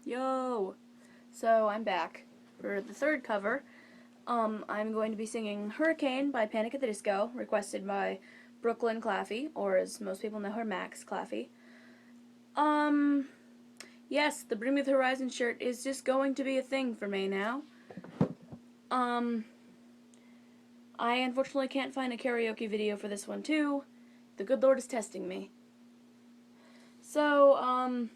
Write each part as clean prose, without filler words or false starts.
Yo! So I'm back for the third cover. I'm going to be singing Hurricane by Panic at the Disco, requested by Brooklyn Claffey, or as most people know her, Max Claffey. Um, yes, the Bring Me the Horizon shirt is just going to be a thing for me now. Um, I unfortunately can't find a karaoke video for this one too. The good Lord is testing me. So,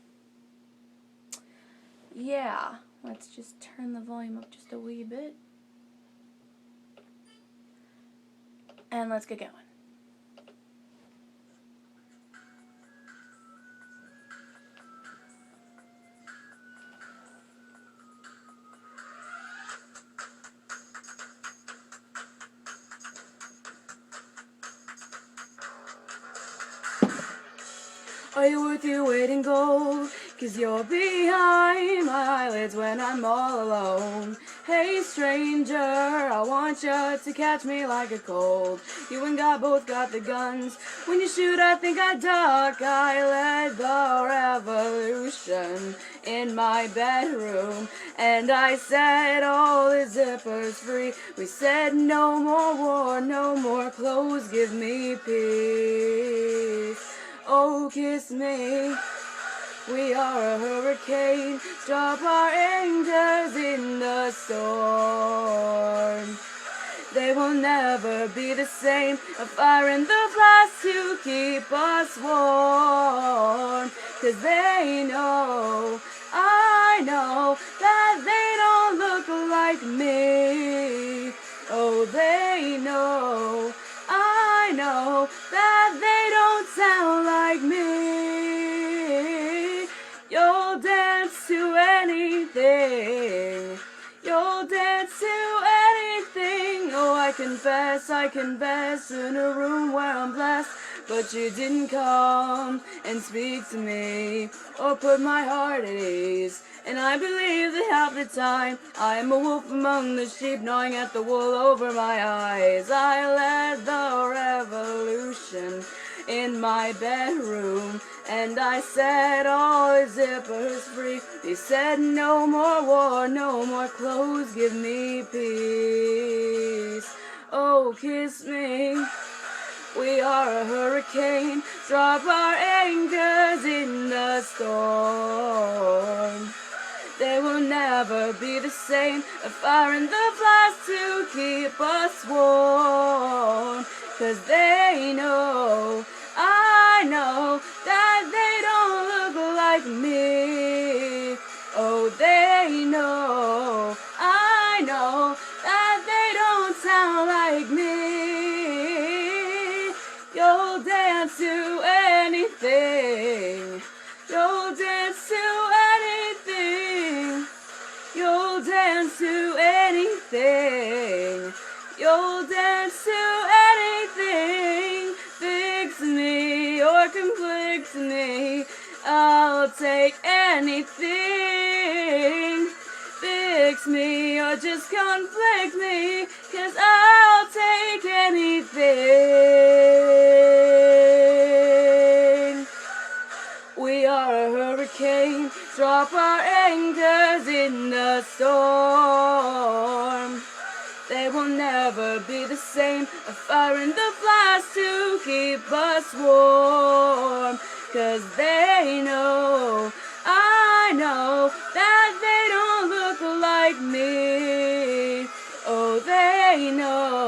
yeah. Let's just turn the volume up just a wee bit. And let's get going. Are you worth your weight in gold? 'Cause you're behind my eyelids when I'm all alone. Hey stranger, I want you to catch me like a cold. You and God both got the guns. When you shoot, I think I duck. I led the revolution in my bedroom. And I set all the zippers free. We said no more war, no more clothes, give me peace. Oh, kiss me. We are a hurricane. Drop our anchors in the storm. They will never be the same. A fire in the blast to keep us warm. 'Cause they know, I know, that they don't look like me. Oh, they know, I know, that they don't sound like me. You'll dance to anything. You'll dance to anything. Oh, I confess in a room where I'm blessed. But you didn't come and speak to me or put my heart at ease. And I believe that half the time I am a wolf among the sheep, gnawing at the wool over my eyes. I led the revolution in my bedroom, and I set all the zippers free. They said no more war, no more clothes, give me peace. Oh, kiss me. We are a hurricane. Drop our anchors in the storm. They will never be the same. A fire in the blast to keep us warm. 'Cause they know, I know, that they don't look like me. Oh, they know, I know, that they don't sound like me. You'll dance to anything. You'll dance to anything. You'll dance to anything. You'll dance to anything. Fix me or conflict me. I'll take anything. Fix me or just conflict me. 'Cause I'll take anything. We are a hurricane. Drop our anchors in the storm. They will never be the same. A fire in the blast to keep us warm. 'Cause they know, I know, that they don't look like me. Oh, they know,